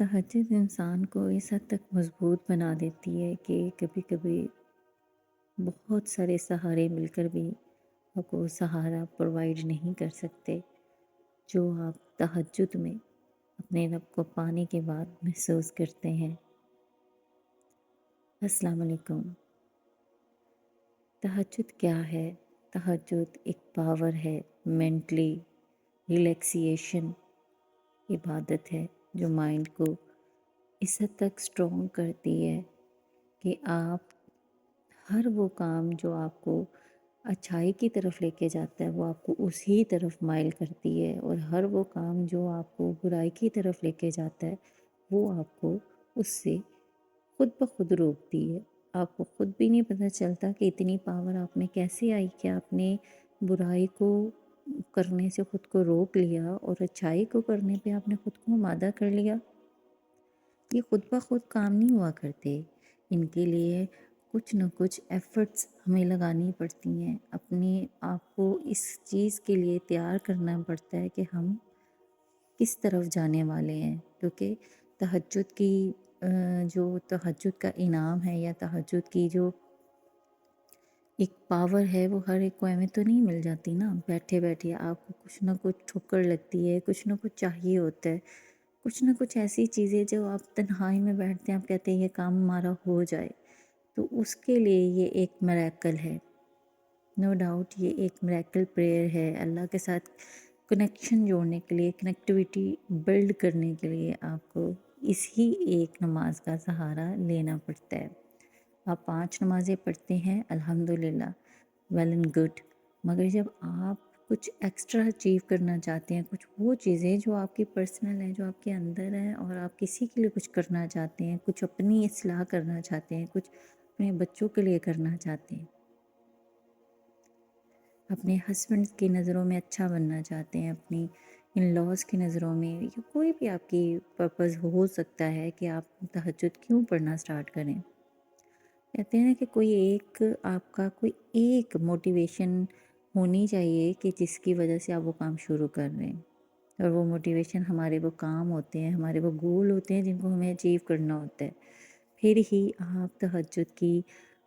तहज्जुद इंसान को इस हद तक मजबूत बना देती है कि कभी कभी बहुत सारे सहारे मिलकर भी आपको सहारा प्रोवाइड नहीं कर सकते जो आप तहज्जुद में अपने रब को पाने के बाद महसूस करते हैं। अस्सलाम वालेकुम। तहज्जुद क्या है? तहज्जुद एक पावर है, मेंटली रिलैक्सिएशन इबादत है जो माइंड को इस हद तक स्ट्रॉन्ग करती है कि आप हर वो काम जो आपको अच्छाई की तरफ लेके जाता है वो आपको उसी तरफ माइल करती है, और हर वो काम जो आपको बुराई की तरफ लेके जाता है वो आपको उससे खुद ब खुद रोकती है। आपको खुद भी नहीं पता चलता कि इतनी पावर आप में कैसे आई कि आपने बुराई को करने से खुद को रोक लिया और अच्छाई को करने पे आपने खुद को आमादा कर लिया। ये खुद ब खुद काम नहीं हुआ करते, इनके लिए कुछ न कुछ एफ़र्ट्स हमें लगानी पड़ती हैं। अपने आप को इस चीज़ के लिए तैयार करना पड़ता है कि हम किस तरफ जाने वाले हैं, क्योंकि तहज्जुद की जो तहज्जुद का इनाम है या तहज्जुद की जो एक पावर है वो हर एक को ऐवें तो नहीं मिल जाती ना। बैठे बैठे आपको कुछ ना कुछ ठोकर लगती है, कुछ ना कुछ चाहिए होता है, कुछ ना कुछ ऐसी चीज़ें जो आप तन्हाई में बैठते हैं, आप कहते हैं ये काम हमारा हो जाए, तो उसके लिए ये एक मिरेकल है। नो डाउट ये एक मिरेकल प्रेयर है। अल्लाह के साथ कनेक्शन जोड़ने के लिए, कनेक्टिविटी बिल्ड करने के लिए आपको इसी एक नमाज का सहारा लेना पड़ता है। आप 5 नमाज़ें पढ़ते हैं, अल्हम्दुलिल्लाह, वेल एंड गुड। मगर जब आप कुछ एक्स्ट्रा अचीव करना चाहते हैं, कुछ वो चीज़ें जो आपकी पर्सनल हैं, जो आपके अंदर हैं, और आप किसी के लिए कुछ करना चाहते हैं, कुछ अपनी इस्लाह करना चाहते हैं, कुछ अपने बच्चों के लिए करना चाहते हैं, अपने हस्बैंड की नज़रों में अच्छा बनना चाहते हैं, अपनी इन लॉज की नज़रों में, या कोई भी आपकी पर्पज़ हो सकता है कि आप तहज्जुद क्यों पढ़ना स्टार्ट करें। कहते हैं ना कि कोई एक मोटिवेशन होनी चाहिए कि जिसकी वजह से आप वो काम शुरू कर रहे हैं, और वो मोटिवेशन हमारे वो काम होते हैं, हमारे वो गोल होते हैं जिनको हमें अचीव करना होता है। फिर ही आप तहज्जुद की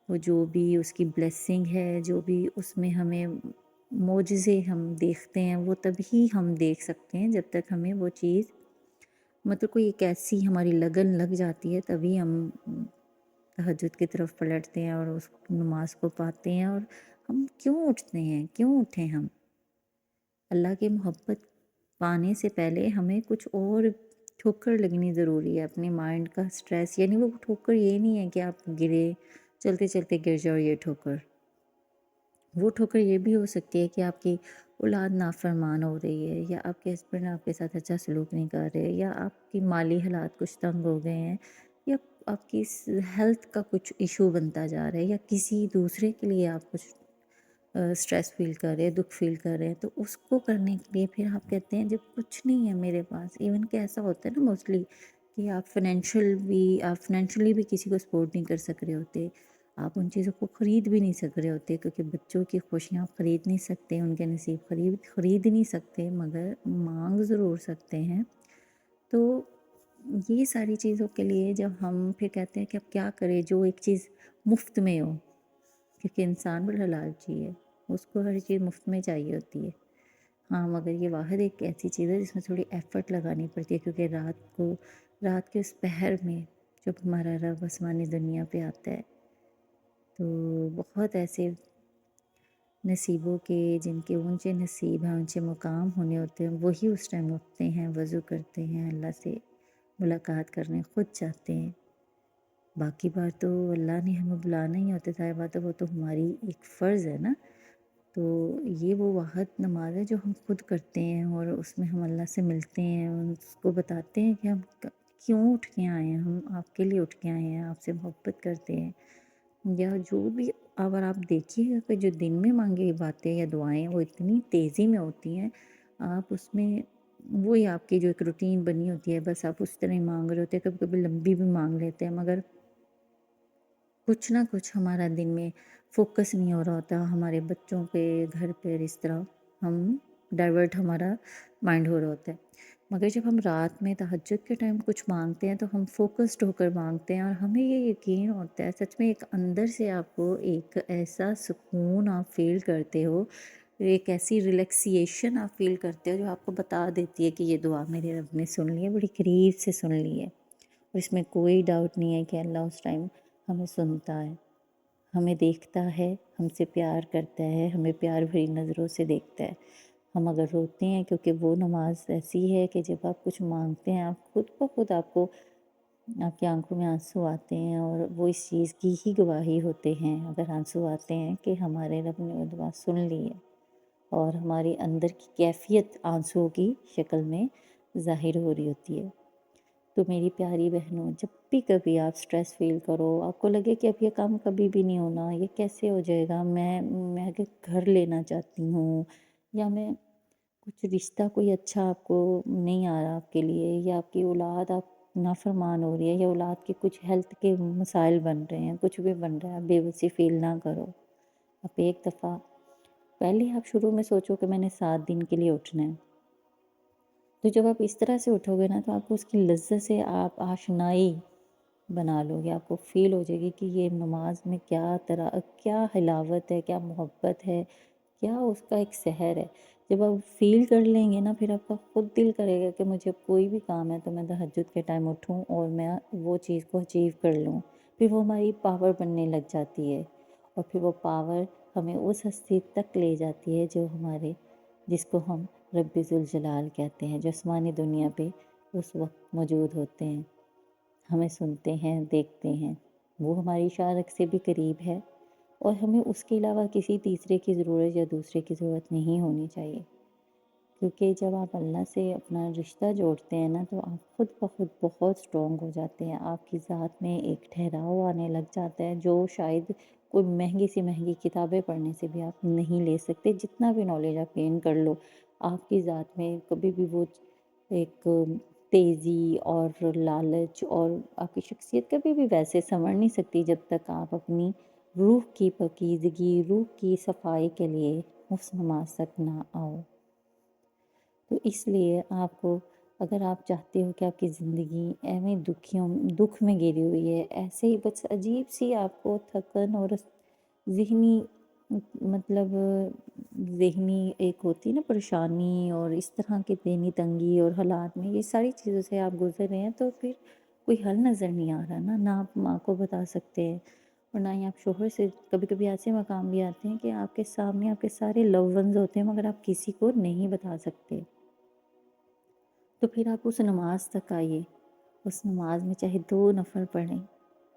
वो जो भी उसकी ब्लेसिंग है, जो भी उसमें हमें मोजज़े हम देखते हैं, वो तभी हम देख सकते हैं जब तक हमें वो चीज़, मतलब कोई एक ऐसी हमारी लगन लग जाती है, तभी हम तहज्जुद की तरफ पलटते हैं और उस नमाज को पाते हैं। और हम क्यों उठते हैं, क्यों उठें हम? अल्लाह की मोहब्बत पाने से पहले हमें कुछ और ठोकर लगनी ज़रूरी है। अपने माइंड का स्ट्रेस, यानी वो ठोकर ये नहीं है कि आप गिरे, चलते चलते गिर जाओ, ये ठोकर। वो ठोकर ये भी हो सकती है कि आपकी औलाद नाफरमान हो रही है, या आपके हस्बैंड आपके साथ अच्छा सलूक नहीं कर रहे, या आपकी माली हालात कुछ तंग हो गए हैं, या आपकी हेल्थ का कुछ इशू बनता जा रहा है, या किसी दूसरे के लिए आप कुछ स्ट्रेस फील कर रहे हैं, दुख फील कर रहे हैं, तो उसको करने के लिए फिर आप कहते हैं जब कुछ नहीं है मेरे पास। इवन कि ऐसा होता है ना मोस्टली कि आप फाइनेंशियली भी किसी को सपोर्ट नहीं कर सक रहे होते, आप उन चीज़ों को ख़रीद भी नहीं सक रहे होते, क्योंकि बच्चों की खुशियाँ आप ख़रीद नहीं सकते, उनके नसीब ख़रीद नहीं सकते, मगर मांग ज़रूर सकते हैं। तो ये सारी चीज़ों के लिए जब हम फिर कहते हैं कि अब क्या करें जो एक चीज़ मुफ्त में हो, क्योंकि इंसान बड़ा लालची है, उसको हर चीज़ मुफ्त में चाहिए होती है। हाँ, मगर ये वाहिद एक ऐसी चीज़ है जिसमें थोड़ी एफ़र्ट लगानी पड़ती है, क्योंकि रात के उस पहर में जब हमारा रब आसमानी दुनिया पे आता है, तो बहुत ऐसे नसीबों के, जिनके ऊंचे नसीब हैं, ऊंचे मुकाम होने होते हैं, वही उस टाइम उठते हैं, वज़ू करते हैं, अल्लाह से मुलाकात करने खुद जाते हैं। बाकी बार तो अल्लाह ने हमें बुलाना ही होता है, ज़ाहिर बात है वो तो हमारी एक फ़र्ज़ है ना। तो ये वो वाहद नमाज है जो हम खुद करते हैं, और उसमें हम अल्लाह से मिलते हैं, उसको बताते हैं कि हम क्यों उठ के आए हैं, हम आपके लिए उठ के आए हैं, आपसे मोहब्बत करते हैं, या जो भी। अगर आप देखिएगा कि जो दिन में मांगी हुई बातें या दुआएं वो इतनी तेज़ी में होती हैं, आप उसमें वही आपकी जो एक रूटीन बनी होती है, बस आप उस तरह ही मांग रहे होते हैं। कभी कभी लंबी भी मांग लेते हैं, मगर कुछ ना कुछ हमारा दिन में फ़ोकस नहीं हो रहा होता, हमारे बच्चों पे, घर पे, इस तरह हम डाइवर्ट हमारा माइंड हो रहा होता है। मगर जब हम रात में तहज्जुद के टाइम कुछ मांगते हैं तो हम फोकस्ड होकर मांगते हैं और हमें ये यकीन होता है, सच में एक अंदर से आपको एक ऐसा सुकून आप फील करते हो, एक ऐसी रिलैक्सिएशन आप फील करते हो जो आपको बता देती है कि ये दुआ मेरे रब ने सुन ली है, बड़ी करीब से सुन ली है। और इसमें कोई डाउट नहीं है कि अल्लाह उस टाइम हमें सुनता है, हमें देखता है, हमसे प्यार करता है, हमें प्यार भरी नज़रों से देखता है। हम अगर रोते हैं क्योंकि वो नमाज ऐसी है कि जब आप कुछ मांगते हैं आप खुद ब खुद आपको आपकी आंखों में आंसू आते हैं और वो इस चीज़ की ही गवाही होते हैं, अगर आंसू आते हैं कि हमारे रब ने वो दुआ सुन ली है और हमारी अंदर की कैफियत आंसुओं की शक्ल में ज़ाहिर हो रही होती है। तो मेरी प्यारी बहनों, जब भी कभी आप स्ट्रेस फ़ील करो, आपको लगे कि अब ये काम कभी भी नहीं होना, ये कैसे हो जाएगा, मैं अगर घर लेना चाहती हूँ या मैं कुछ रिश्ता कोई अच्छा आपको नहीं आ रहा आपके लिए, या आपकी औलाद आप नाफरमान हो रही है, या औलाद के कुछ हेल्थ के मसाइल बन रहे हैं, कुछ भी बन रहा है, आप बेबसी फ़ील ना करो। आप एक दफ़ा पहले आप शुरू में सोचो कि मैंने 7 दिन के लिए उठना है। तो जब आप इस तरह से उठोगे ना तो आपको उसकी लज्जत से आप आशनाई बना लोगे, आपको फ़ील हो जाएगी कि ये नमाज में क्या हिलावत है, क्या मोहब्बत है, क्या उसका एक सहर है। जब आप फ़ील कर लेंगे ना फिर आपका खुद दिल करेगा कि मुझे कोई भी काम है तो मैं तहज्जुद के टाइम उठूँ और मैं वो चीज़ को अचीव कर लूँ। फिर वो हमारी पावर बनने लग जाती है और फिर वो पावर हमें उस हस्ती तक ले जाती है जो हमारे जिसको हम रब्बी ज़ुल जलाल कहते हैं, जो आसमानी दुनिया पे उस वक़्त मौजूद होते हैं, हमें सुनते हैं, देखते हैं। वो हमारी शारक से भी करीब है और हमें उसके अलावा किसी तीसरे की ज़रूरत या दूसरे की ज़रूरत नहीं होनी चाहिए। क्योंकि जब आप अल्लाह से अपना रिश्ता जोड़ते हैं ना तो आप खुद ब खुद बहुत स्ट्रॉन्ग हो जाते हैं, आपकी ज़ात में एक ठहराव आने लग जाता है जो शायद कोई महंगी से महंगी किताबें पढ़ने से भी आप नहीं ले सकते। जितना भी नॉलेज आप गेन कर लो, आपकी ज़ात में कभी भी वो एक तेज़ी और लालच और आपकी शख्सियत कभी भी वैसे संवर नहीं सकती जब तक आप अपनी रूह की पाकीज़गी, रूह की सफाई के लिए उस नमाज तक ना आओ। तो इसलिए आपको, अगर आप चाहते हो कि आपकी ज़िंदगी एवं दुख में घिरी हुई है, ऐसे ही बस अजीब सी आपको थकन और ज़हनी मतलब ज़हनी एक होती है ना परेशानी और इस तरह की ज़हनी तंगी और हालात में ये सारी चीज़ों से आप गुज़र रहे हैं तो फिर कोई हल नज़र नहीं आ रहा ना आप माँ को बता सकते हैं और ना ही आप शोहर से। कभी कभी ऐसे मकाम भी आते हैं कि आपके सामने आपके सारे लव वंस होते हैं मगर आप किसी को नहीं बता सकते। तो फिर आप उस नमाज तक आइए, उस नमाज में चाहे 2 नफ़ल पढ़ें,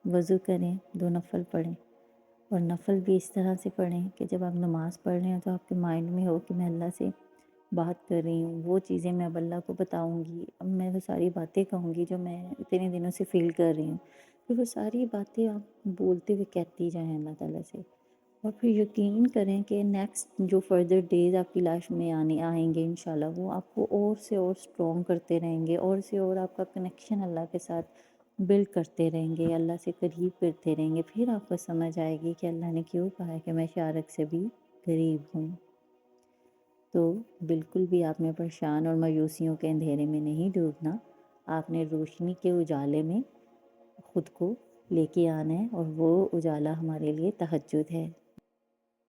वज़ू करें, 2 नफ़ल पढ़ें और नफ़ल भी इस तरह से पढ़ें कि जब आप नमाज पढ़ रहे हैं तो आपके माइंड में हो कि मैं अल्लाह से बात कर रही हूँ, वो चीज़ें मैं अब अल्लाह को बताऊँगी, अब मैं वो सारी बातें कहूँगी जो मैं इतने दिनों से फ़ील कर रही हूँ। फिर वो सारी बातें आप बोलते हुए कहती जाएँ अल्लाह ताला से। और फिर यकीन करें कि नेक्स्ट जो फर्दर डेज़ आपकी लाइफ में आने आएंगे इंशाल्लाह वो आपको और से और स्ट्रॉन्ग करते रहेंगे, और से और आपका कनेक्शन अल्लाह के साथ बिल्ड करते रहेंगे, अल्लाह से करीब करते रहेंगे। फिर आपको समझ आएगी कि अल्लाह ने क्यों कहा है कि मैं शारक से भी करीब हूँ। तो बिल्कुल भी आप में परेशान और मायूसियों के अंधेरे में नहीं डूबना, आपने रोशनी के उजाले में खुद को लेके आना है और वो उजाला हमारे लिए तहज्जुद है।